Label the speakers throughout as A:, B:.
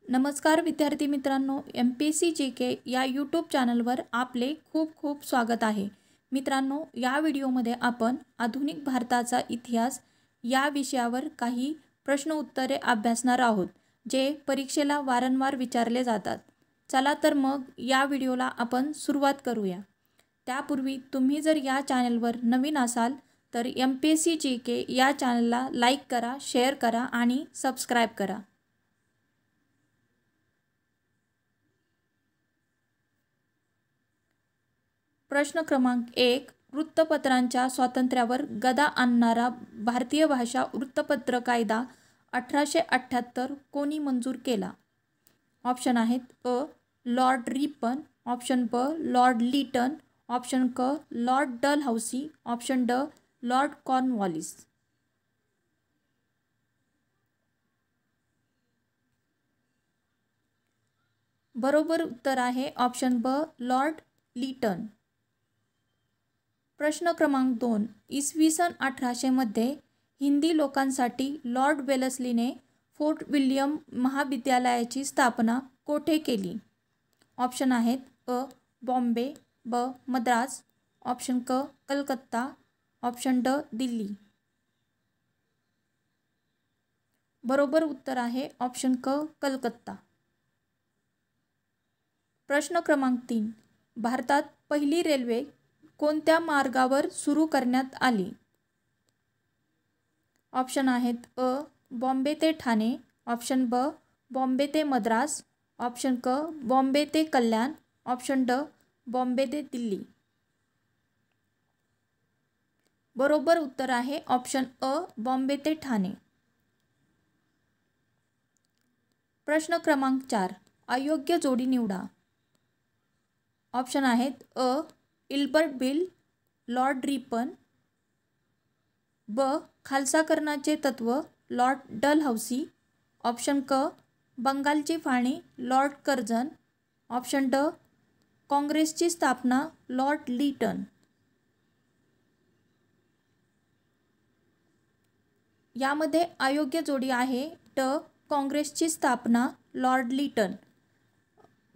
A: नमस्कार विद्यार्थी मित्रांनो, MPSC GK या यूट्यूब चॅनलवर आपले खूप खूप स्वागत आहे. मित्रांनो, या व्हिडिओमध्ये आपण आधुनिक भारताचा इतिहास या विषयावर काही प्रश्न उत्तरे अभ्यासणार आहोत, जे परीक्षेला वारंवार विचारले जातात. चला तर मग या व्हिडिओला आपण सुरुवात करूया. त्यापूर्वी तुम्ही जर या चॅनलवर नवीन असाल तर MPSC GK या चॅनलला लाईक करा, शेअर करा आणि सबस्क्राईब करा. प्रश्न क्रमांक 1. वृत्तपत्रांच्या स्वातंत्र्यावर गदा आणणारा भारतीय भाषा वृत्तपत्र कायदा 1878 कोणी मंजूर केला? ऑप्शन आहेत अ. लॉर्ड रिपन, ऑप्शन ब. लॉर्ड लिटन, ऑप्शन क. लॉर्ड डलहौसी, ऑप्शन ड. Lord Cornwallis. बरोबर उत्तर आहे ऑप्शन ब. Lord Lytton. प्रश्न क्रमांक 2. इसवी सन 1800 मध्ये हिंदी लोकांसाठी लॉर्ड वेलस्लीने फोर्ट विल्यम महाविद्यालयाची स्थापना कोठे केली? ऑप्शन आहेत अ. बॉम्बे, ब. मद्रास, ऑप्शन क. कलकत्ता, ऑप्शन ड. दिल्ली. बरोबर उत्तर आहे ऑप्शन क. कलकत्ता. प्रश्न क्रमांक 3. भारतात पहिली रेल्वे कोणत्या मार्गावर सुरू करण्यात आली? ऑप्शन आहेत अ. बॉम्बे ते ठाणे, ऑप्शन ब. बॉम्बे ते मद्रास, ऑप्शन क. बॉम्बे ते कल्याण, ऑप्शन ड. बॉम्बे ते दिल्ली. बरोबर उत्तर आहे ऑप्शन अ. बॉम्बे ते ठाणे. प्रश्न क्रमांक 4. अयोग्य जोडी निवडा. ऑप्शन आहेत अ. इल्बर्ट बिल, लॉर्ड रिपन, ब. खालसाकरणाचे तत्त्व, लॉर्ड डलहौसी, ऑप्शन क. बंगालची फाळणी, लॉर्ड कर्झन, ऑप्शन ड. काँग्रेसची स्थापना, लॉर्ड लिटन. यामध्ये अयोग्य जोडी आहे ड. काँग्रेसची स्थापना, लॉर्ड लिटन.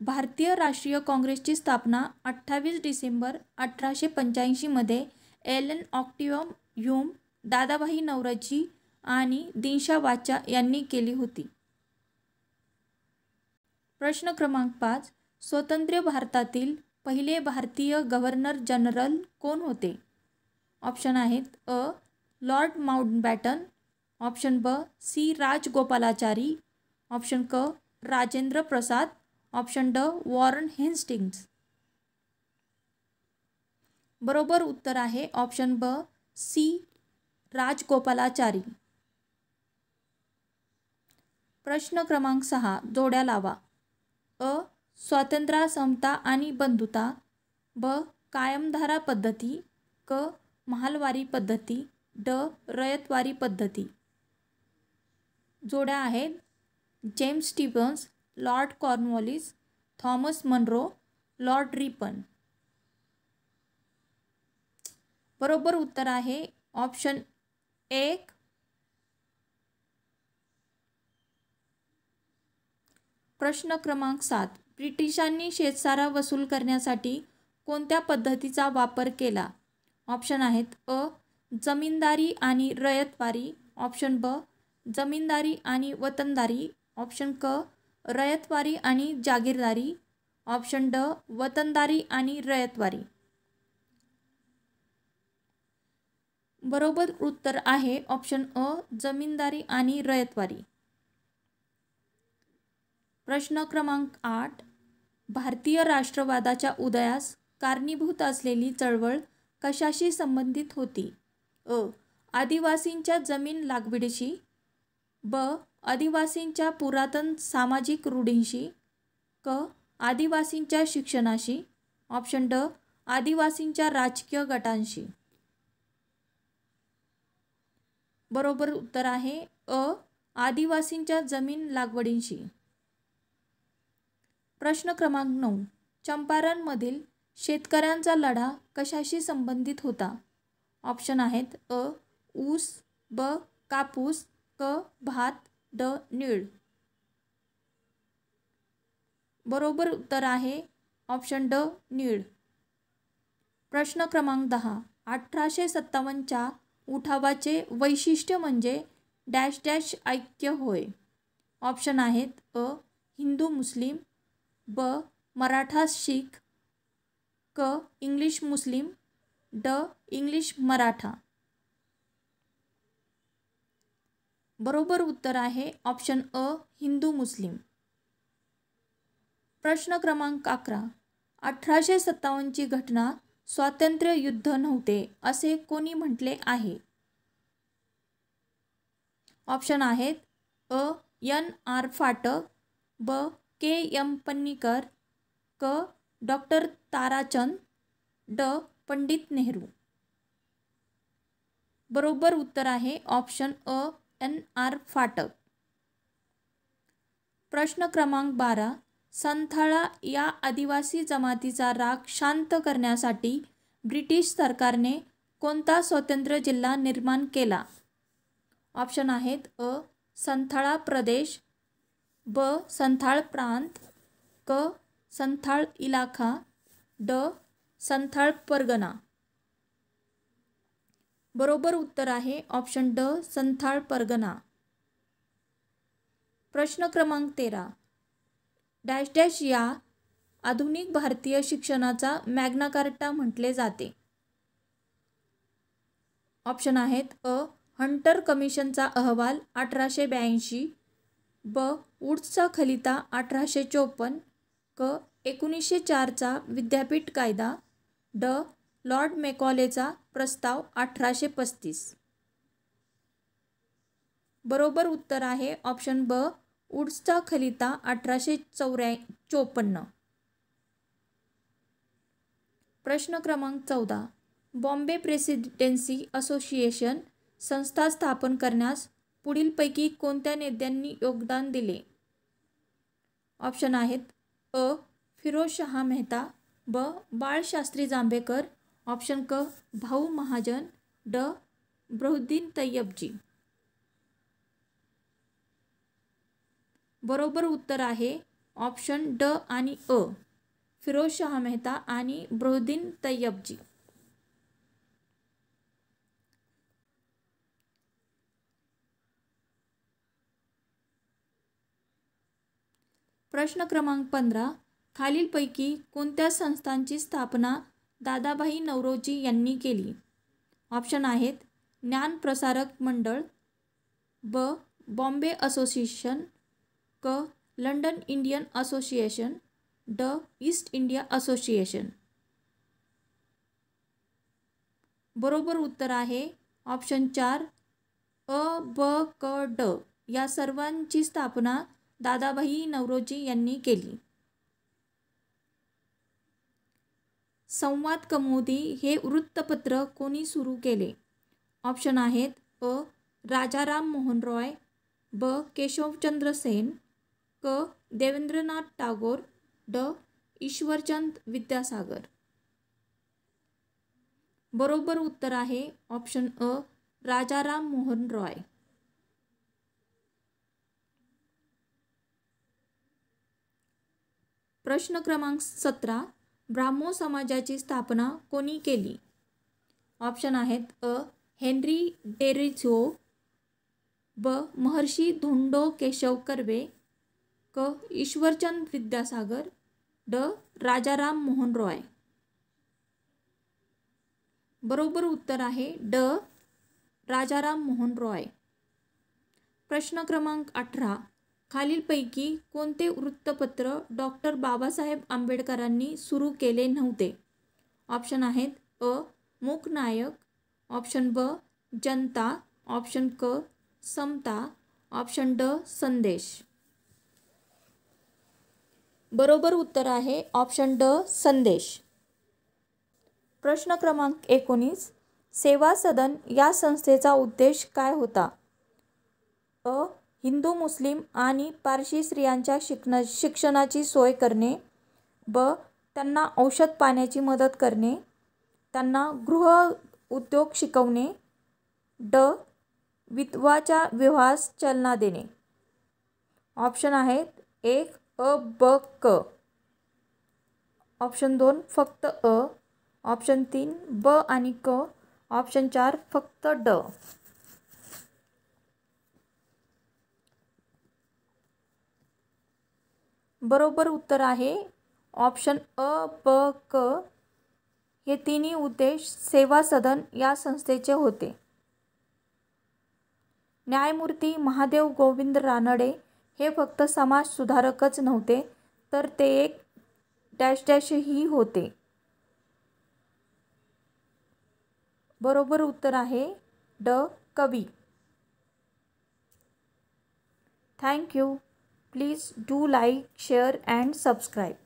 A: भारतीय राष्ट्रीय काँग्रेसची स्थापना 28 डिसेंबर 1885 मध्ये Elon active Hume, Dadabhai Naoroji आणि दिनशा वाचा यांनी केली होती. प्रश्न क्रमांक 5. स्वतंत्र भारतातील पहिले भारतीय गव्हर्नर जनरल कोण होते? ऑप्शन आहेत अ. लॉर्ड माउंटबॅटन, ऑप्शन ब. सी. राजगोपालाचारी, ऑप्शन क. राजेंद्र प्रसाद, ऑप्शन ड. Warren Hastings. बरोबर उत्तर आहे ऑप्शन ब. सी. राजगोपालाचारी. प्रश्न क्रमांक 6. जोड्या लावा. अ. स्वातंत्र्य, समता आणि बंधुता, ब. कायमधारा पद्धती, क. महालवारी पद्धती, ड. रयतवारी पद्धती. जोड्या आहेत James Stevens, lord Cornwallis, Thomas Munro, lord Ripon. बरोबर उत्तर आहे ऑप्शन 1. प्रश्न क्रमांक 7. ब्रिटिशांनी शेतसारा वसूल करण्यासाठी कोणत्या पद्धतीचा वापर केला? ऑप्शन आहेत अ. जमीनदारी आणि रयतवारी, ऑप्शन ब. जमीनदारी आणि वतनदारी, ऑप्शन क. रयतवारी आणि जागीरदारी, ऑप्शन ड. वतनदारी आणि रयतवारी. बरोबर उत्तर आहे ऑप्शन अ. जमीनदारी आणि रयतवारी. प्रश्न क्रमांक 8. भारतीय राष्ट्रवादाच्या उदयास कारणीभूत असलेली चळवळ कशाशी संबंधित होती? अ. आदिवासींच्या जमीन लागवडीशी, ब. आदिवासींच्या पुरातन सामाजिक रूढींशी, क. आदिवासींच्या शिक्षणाशी, ऑप्शन ड. आदिवासींच्या राजकीय गटांशी. बरोबर उत्तर आहे अ. आदिवासींच्या जमीन लागवडींशी. प्रश्न क्रमांक 9. चंपारणमधील शेतकऱ्यांचा लढा कशाशी संबंधित होता? ऑप्शन आहेत अ. ऊस, ब. कापूस, क. भात, ड. नीळ. बरोबर उत्तर आहे ऑप्शन ड नीळ. प्रश्न क्रमांक 10. 1857च्या उठावाचे वैशिष्ट्य म्हणजे डॅश डॅश ऐक्य होय. ऑप्शन आहेत अ हिंदू मुस्लिम, ब मराठा शीख, क इंग्लिश मुस्लिम, ड इंग्लिश मराठा. बरोबर उत्तर आहे ऑप्शन अ हिंदू मुस्लिम. प्रश्न क्रमांक 11. 1857ची घटना स्वातंत्र्य युद्ध नव्हते असे कोणी म्हटले आहे. ऑप्शन आहेत अ एन आर फाटक, ब के एम पन्नीकर, क डॉक्टर ताराचंद, ड पंडित नेहरू. बरोबर उत्तर आहे ऑप्शन अ एन आर फाटक. प्रश्न क्रमांक 12. संथाळा या आदिवासी जमातीचा राग शांत करण्यासाठी ब्रिटिश सरकारने कोणता स्वतंत्र जिल्हा निर्माण केला. ऑप्शन आहेत अ संथाळा प्रदेश, ब संथाळ प्रांत, क संथाळ इलाखा, ड संथाळ परगणा. बरोबर उत्तर आहे ऑप्शन ड संथाळ परगणा. प्रश्न क्रमांक 13. डॅश डॅश या आधुनिक भारतीय शिक्षणाचा मॅग्ना कार्टा म्हटले जाते. ऑप्शन आहेत अ हंटर कमिशनचा अहवाल 1882, ब वुड्सचा खलिता 1854, क 1904चा विद्यापीठ कायदा, ड लॉर्ड मेकॉलेचा प्रस्ताव 1835. बरोबर उत्तर आहे ऑप्शन ब वुड्सचा खलिता 1854. प्रश्न क्रमांक 14. बॉम्बे प्रेसिडेन्सी असोसिएशन संस्था स्थापन करण्यास पुढीलपैकी कोणत्या नेत्यांनी योगदान दिले. ऑप्शन आहेत अ फिरोजशहा मेहता, ब बाळशास्त्री जांभेकर, ऑप्शन क भाऊ महाजन, ड बहद्दीन तय्यबजी. बरोबर उत्तर आहे ऑप्शन ड आणि अ फिरोजशहा मेहता आणि बहद्दीन तय्यबजी. प्रश्न क्रमांक 15. खालीलपैकी कोणत्या संस्थांची स्थापना दादाभाई नौरोजी यांनी केली. ऑप्शन आहेत ज्ञानप्रसारक मंडळ, ब बॉम्बे असोसिएशन, क लंडन इंडियन असोसिएशन, ड ईस्ट इंडिया असोसिएशन. बरोबर उत्तर आहे ऑप्शन 4 अ ब क ड या सर्वांची स्थापना दादाभाई नौरोजी यांनी केली. संवाद कौमुदी हे वृत्तपत्र कोणी सुरू केले. ऑप्शन आहेत अ राजाराम मोहन रॉय, ब केशवचंद्र सेन, क देवेंद्रनाथ टागोर, ड ईश्वरचंद विद्यासागर. बरोबर उत्तर आहे ऑप्शन अ राजाराम मोहन रॉय. प्रश्न क्रमांक 17. ब्राह्मो समाजाची स्थापना कोणी केली. ऑप्शन आहेत अ हेनरी डेरिझो, ब महर्षी धोंडो केशव कर्वे, क ईश्वरचंद विद्यासागर, ड राजाराम मोहन रॉय. बरोबर उत्तर आहे ड राजाराम मोहन रॉय. प्रश्न क्रमांक 18. खालीलपैकी कोणते वृत्तपत्र डॉक्टर बाबासाहेब आंबेडकरांनी सुरू केले नव्हते. ऑप्शन आहेत अ मूकनायक, ऑप्शन ब जनता, ऑप्शन क समता, ऑप्शन ड संदेश. बरोबर उत्तर आहे ऑप्शन ड संदेश. प्रश्न क्रमांक 19. सेवा सदन या संस्थेचा उद्देश काय होता. अ हिंदू मुस्लिम आणि पारशी स्त्रियांच्या शिक्षणाची सोय करणे, ब त्यांना औषध पाण्याची मदत करणे, त्यांना गृह उद्योग शिकवणे, ड विधवाच्या विवाहास चालना देणे. ऑप्शन आहेत 1 अ ब क ऑप्शन 2 फक्त अ, ऑप्शन 3 ब आणि क, ऑप्शन 4 फक्त ड. बरोबर उत्तर आहे ऑप्शन अ, ब, क. हे तिन्ही उद्देश सेवा सदन या संस्थेचे होते. न्यायमूर्ती महादेव गोविंद रानडे हे फक्त समाज सुधारकच नव्हते, तर ते एक डॅश डॅशही होते. बरोबर उत्तर आहे ड, कवी. Thank you. Please do like, share and subscribe.